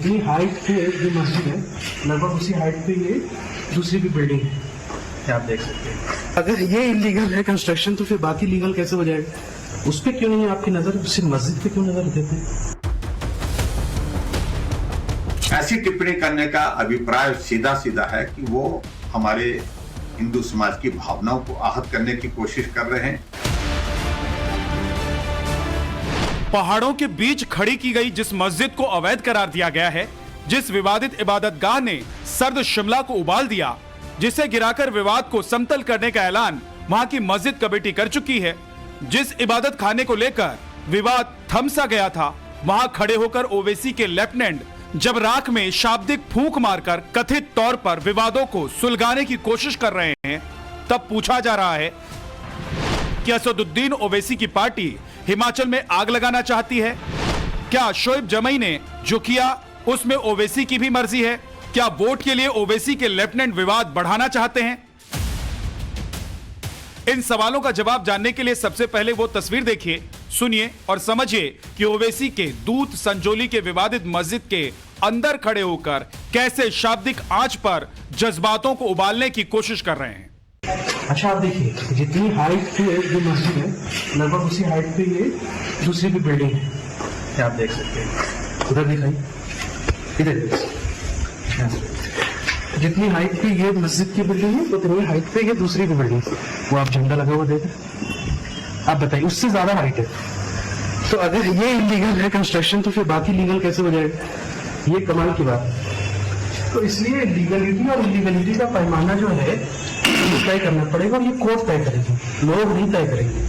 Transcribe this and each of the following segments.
जितनी हाइट पे ये मस्जिद है लगभग उसी हाइट पे ये दूसरी भी बिल्डिंग है, आप देख सकते हैं। अगर ये इलीगल है कंस्ट्रक्शन तो फिर बाकी लीगल कैसे हो जाएगा? उस पर क्यों नहीं है आपकी नजर, सिर्फ मस्जिद पे क्यों नजर देते हैं? ऐसी टिप्पणी करने का अभिप्राय सीधा सीधा है कि वो हमारे हिंदू समाज की भावनाओं को आहत करने की कोशिश कर रहे हैं। पहाड़ों के बीच खड़ी की गई जिस मस्जिद को अवैध करार दिया गया है, जिस विवादित इबादतगाह ने सर्द शिमला को उबाल दिया, जिसे गिराकर विवाद को समतल करने का ऐलान वहां की मस्जिद कमेटी कर चुकी है, जिस इबादत खाने को लेकर विवाद थम सा गया था, वहां खड़े होकर ओवैसी के लेफ्टिनेंट जब राख में शाब्दिक फूंक मारकर कथित तौर पर विवादों को सुलगाने की कोशिश कर रहे हैं, तब पूछा जा रहा है कि असदुद्दीन ओवैसी की पार्टी हिमाचल में आग लगाना चाहती है? क्या शोएब जमई ने जो किया उसमें ओवैसी की भी मर्जी है? क्या वोट के लिए ओवैसी के लेफ्टिनेंट विवाद बढ़ाना चाहते हैं? इन सवालों का जवाब जानने के लिए सबसे पहले वो तस्वीर देखिए, सुनिए और समझिए कि ओवैसी के दूत संजोली के विवादित मस्जिद के अंदर खड़े होकर कैसे शाब्दिक आंच पर जज्बातों को उबालने की कोशिश कर रहे हैं। अच्छा, आप देखिए, जितनी हाइट पे ये मस्जिद है लगभग उसी हाइट पे ये दूसरी भी बिल्डिंग है, आप देख सकते हैं। उधर दिखाइए, इधर देखिए, जितनी हाइट पे ये मस्जिद की बिल्डिंग है उतनी हाइट पे ये दूसरी भी बिल्डिंग है। वो आप झंडा लगा हुआ देखें, आप बताइए, उससे ज्यादा हाइट है। तो अगर ये इलीगल है कंस्ट्रक्शन तो फिर बाकी लीगल कैसे हो जाएगा? ये कमाल की बात है। तो इसलिए लीगलिटी और इलीगलिटी का पैमाना जो है तय करना पड़ेगा और ये कोर्ट तय करेगी, लोग नहीं तय करेंगे।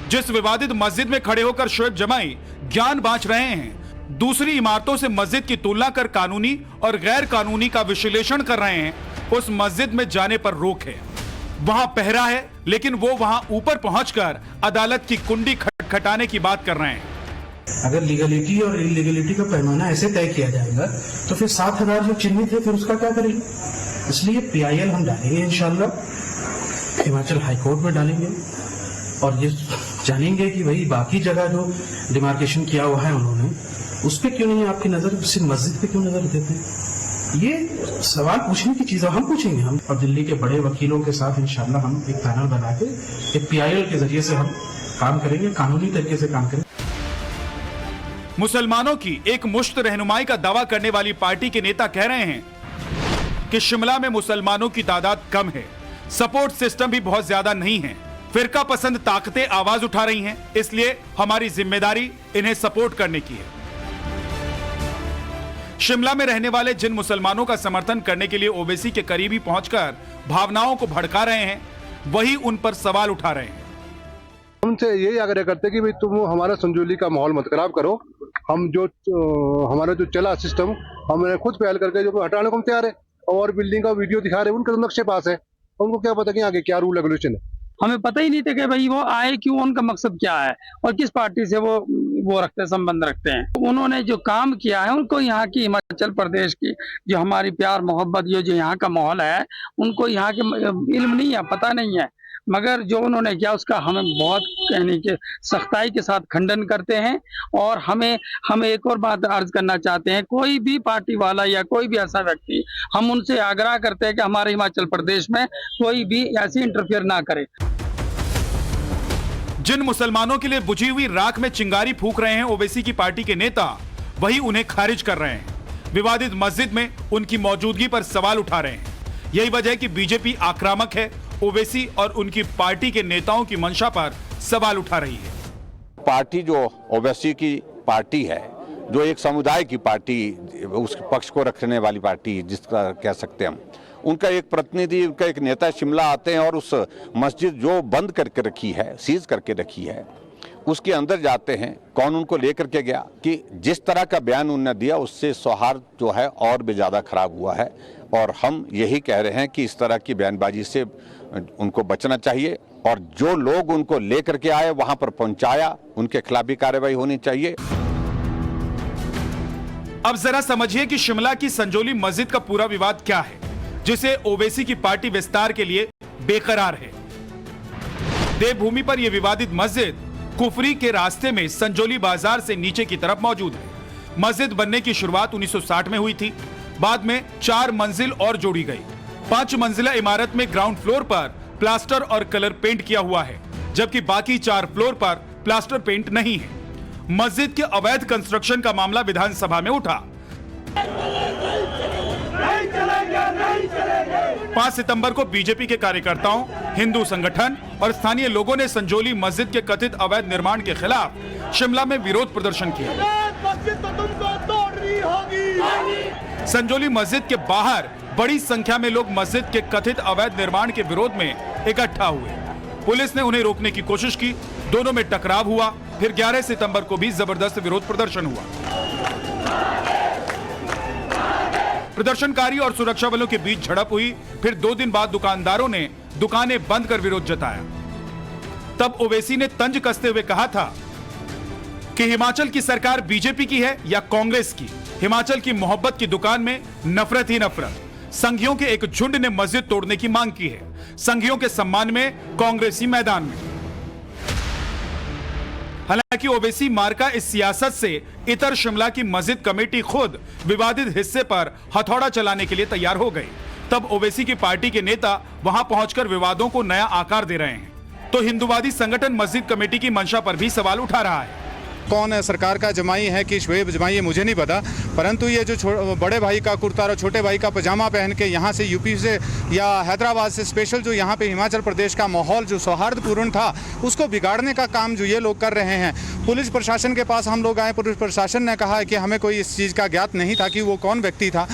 जिस विवादित मस्जिद में खड़े होकर शोएब जमाई ज्ञान बांट रहे हैं, दूसरी इमारतों से मस्जिद की तुलना कर कानूनी और गैर कानूनी का विश्लेषण कर रहे हैं, उस मस्जिद में जाने पर रोक है, वहां पहरा है, लेकिन वो वहां ऊपर पहुंचकर अदालत की कुंडी खटखटाने की बात कर रहे हैं। अगर लीगलिटी और इलीगलिटी का पैमाना ऐसे तय किया जाएगा तो फिर 7,000 जो चिन्हित है फिर उसका क्या करेंगे? इसलिए PIL हम डालेंगे इंशाल्लाह, हिमाचल हाईकोर्ट में डालेंगे और ये जानेंगे कि भाई बाकी जगह जो डिमार्केशन किया हुआ है उन्होंने, उस पर क्यों नहीं आपकी नजर, सिर्फ मस्जिद पे क्यों नजर देते हैं? ये सवाल पूछने की चीज हम पूछेंगे, हम और दिल्ली के बड़े वकीलों के साथ इंशाल्लाह हम एक पैनल बना के एक PIL के जरिए से हम काम करेंगे, कानूनी तरीके से काम करेंगे। मुसलमानों की एक मुश्त रहनुमाई का दावा करने वाली पार्टी के नेता कह रहे हैं कि शिमला में मुसलमानों की तादाद कम है, सपोर्ट सिस्टम भी बहुत ज्यादा नहीं है, फिरका पसंद ताकतें आवाज उठा रही हैं, इसलिए हमारी जिम्मेदारी इन्हें सपोर्ट करने की है। शिमला में रहने वाले जिन मुसलमानों का समर्थन करने के लिए ओवैसी के करीबी पहुंचकर भावनाओं को भड़का रहे हैं, वही उन पर सवाल उठा रहे हैं। उनसे यही आग्रह करते कि भाई तुम हमारा संजोली का माहौल मत खराब करो, हम जो हमारा जो चला सिस्टम हमने खुद पहल करके जो हटाने को हम तैयार है, और बिल्डिंग का वीडियो दिखा रहे हैं, उनके तो नक्शे पास है, उनको क्या पता कि आगे क्या रूल रेगुलेशन है। हमें पता ही नहीं था कि भाई वो आए क्यों, उनका मकसद क्या है और किस पार्टी से वो रखते संबंध रखते हैं। उन्होंने जो काम किया है, उनको यहाँ की हिमाचल प्रदेश की जो हमारी प्यार मोहब्बत ये जो यहाँ का माहौल है, उनको यहाँ के इल्म नहीं है, पता नहीं है, मगर जो उन्होंने किया उसका हमें बहुत कहने के सख्ताई के साथ खंडन करते हैं। और हम एक और बात अर्ज करना चाहते हैं, कोई भी पार्टी वाला या कोई भी ऐसा व्यक्ति, हम उनसे आग्रह करते हैं कि हमारे हिमाचल प्रदेश में कोई भी ऐसी इंटरफेयर ना करे। जिन मुसलमानों के लिए बुझी हुई राख में चिंगारी फूंक रहे हैं ओवैसी की पार्टी के नेता, वही उन्हें खारिज कर रहे हैं, विवादित मस्जिद में उनकी मौजूदगी पर सवाल उठा रहे हैं। यही वजह है कि बीजेपी आक्रामक है, ओवैसी और उनकी पार्टी के नेताओं की मंशा पर सवाल उठा रही है। पार्टी जो ओवैसी की पार्टी है, जो एक समुदाय की पार्टी, उस पक्ष को रखने वाली पार्टी जिसका कह सकते हैं हम, उनका एक प्रतिनिधि, उनका एक नेता शिमला आते हैं और उस मस्जिद जो बंद करके रखी है, सीज करके रखी है, उसके अंदर जाते हैं। कौन उनको लेकर के गया? कि जिस तरह का बयान उन्होंने दिया उससे सौहार्द जो है और भी ज़्यादा खराब हुआ है, और हम यही कह रहे हैं कि इस तरह की बयानबाजी से उनको बचना चाहिए, और जो लोग उनको लेकर के आए वहां पर पहुंचाया, उनके खिलाफ भी कार्रवाई होनी चाहिए। अब जरा समझिए कि शिमला की संजोली मस्जिद का पूरा विवाद क्या है, जिसे ओवैसी की पार्टी विस्तार के लिए बेकरार है। देवभूमि पर यह विवादित मस्जिद कुफरी के रास्ते में संजोली बाजार से नीचे की तरफ मौजूद है। मस्जिद बनने की शुरुआत 1960 में हुई थी। बाद में 4 मंजिल और जोड़ी गई। 5 मंजिला इमारत में ग्राउंड फ्लोर पर प्लास्टर और कलर पेंट किया हुआ है, जबकि बाकी 4 फ्लोर पर प्लास्टर पेंट नहीं है। मस्जिद के अवैध कंस्ट्रक्शन का मामला विधानसभा में उठा। 5 सितंबर को बीजेपी के कार्यकर्ताओं, हिंदू संगठन और स्थानीय लोगों ने संजौली मस्जिद के कथित अवैध निर्माण के खिलाफ शिमला में विरोध प्रदर्शन किया। संजौली मस्जिद के बाहर बड़ी संख्या में लोग मस्जिद के कथित अवैध निर्माण के विरोध में इकट्ठा हुए। पुलिस ने उन्हें रोकने की कोशिश की, दोनों में टकराव हुआ। फिर 11 सितंबर को भी जबरदस्त विरोध प्रदर्शन हुआ। प्रदर्शनकारी और सुरक्षा बलों के बीच झड़प हुई। फिर 2 दिन बाद दुकानदारों ने दुकानें बंद कर विरोध जताया। तब ओवैसी ने तंज कसते हुए कहा था कि हिमाचल की सरकार बीजेपी की है या कांग्रेस की, हिमाचल की मोहब्बत की दुकान में नफरत ही नफरत। संघियों के एक झुंड ने मस्जिद तोड़ने की मांग की है, संघियों के सम्मान में कांग्रेसी मैदान में। हालांकि ओवैसी मार्का इस सियासत से इतर शिमला की मस्जिद कमेटी खुद विवादित हिस्से पर हथौड़ा चलाने के लिए तैयार हो गई। तब ओवैसी की पार्टी के नेता वहां पहुंचकर विवादों को नया आकार दे रहे हैं, तो हिंदूवादी संगठन मस्जिद कमेटी की मंशा पर भी सवाल उठा रहा है। कौन सरकार का जमाई है कि शोएब जमाई है मुझे नहीं पता, परंतु ये जो बड़े भाई का कुर्ता और छोटे भाई का पजामा पहन के यहाँ से यूपी से या हैदराबाद से स्पेशल जो यहाँ पे हिमाचल प्रदेश का माहौल जो सौहार्दपूर्ण था उसको बिगाड़ने का काम जो ये लोग कर रहे हैं। पुलिस प्रशासन के पास हम लोग आए, पुलिस प्रशासन ने कहा है कि हमें कोई इस चीज़ का ज्ञात नहीं था कि वो कौन व्यक्ति था।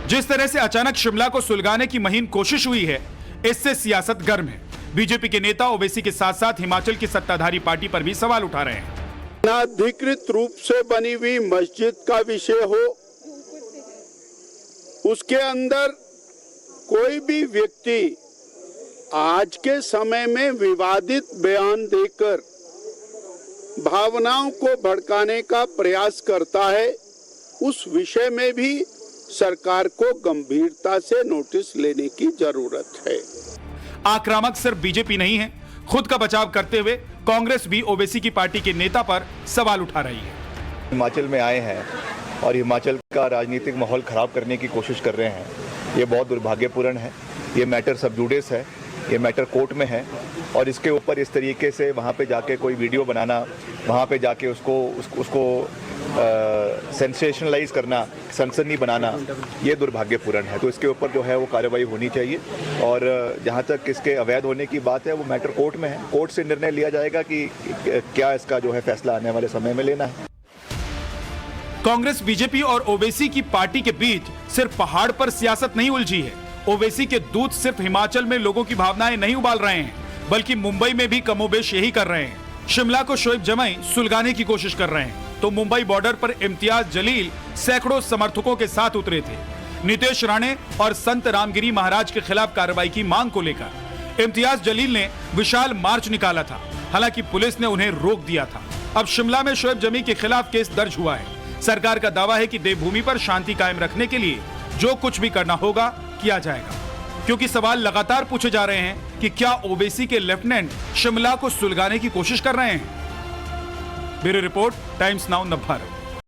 जिस तरह से अचानक शिमला को सुलगाने की महीन कोशिश हुई है, इससे सियासत गर्म है। बीजेपी के नेता ओवैसी के साथ साथ हिमाचल की सत्ताधारी पार्टी पर भी सवाल उठा रहे हैं। अनाधिकृत रूप से बनी हुई मस्जिद का विषय हो, उसके अंदर कोई भी व्यक्ति आज के समय में विवादित बयान देकर भावनाओं को भड़काने का प्रयास करता है, उस विषय में भी सरकार को गंभीरता से नोटिस लेने की जरूरत है। आक्रामक सिर्फ बीजेपी नहीं है, खुद का बचाव करते हुए कांग्रेस भी ओवैसी की पार्टी के नेता पर सवाल उठा रही है। हिमाचल में आए हैं और हिमाचल का राजनीतिक माहौल खराब करने की कोशिश कर रहे हैं, ये बहुत दुर्भाग्यपूर्ण है। ये मैटर सब जुडिस है, ये मैटर कोर्ट में है और इसके ऊपर इस तरीके से वहाँ पे जाके कोई वीडियो बनाना, वहाँ पे जाके उसको सेंसेशनलाइज करना, सनसनी बनाना, ये दुर्भाग्यपूर्ण है। तो इसके ऊपर जो है वो कार्रवाई होनी चाहिए और जहाँ तक इसके अवैध होने की बात है वो मैटर कोर्ट में है, कोर्ट से निर्णय लिया जाएगा कि क्या इसका जो है फैसला आने वाले समय में लेना है। कांग्रेस, बीजेपी और ओवैसी की पार्टी के बीच सिर्फ पहाड़ पर सियासत नहीं उलझी है। ओवैसी के दूत सिर्फ हिमाचल में लोगों की भावनाएं नहीं उबाल रहे हैं, बल्कि मुंबई में भी कमोबेश यही कर रहे हैं। शिमला को शोएब जमाई सुलगाने की कोशिश कर रहे हैं, तो मुंबई बॉर्डर पर इम्तियाज जलील सैकड़ों समर्थकों के साथ उतरे थे। नितेश राणे और संत रामगिरी महाराज के खिलाफ कार्रवाई की मांग को लेकर इम्तियाज जलील ने विशाल मार्च निकाला था, हालांकि पुलिस ने उन्हें रोक दिया था। अब शिमला में शोएब जमी के खिलाफ केस दर्ज हुआ है। सरकार का दावा है कि देवभूमि पर शांति कायम रखने के लिए जो कुछ भी करना होगा किया जाएगा, क्योंकि सवाल लगातार पूछे जा रहे हैं कि क्या ओवैसी के लेफ्टिनेंट शिमला को सुलगाने की कोशिश कर रहे हैं। Bureau report, times now Navbharat.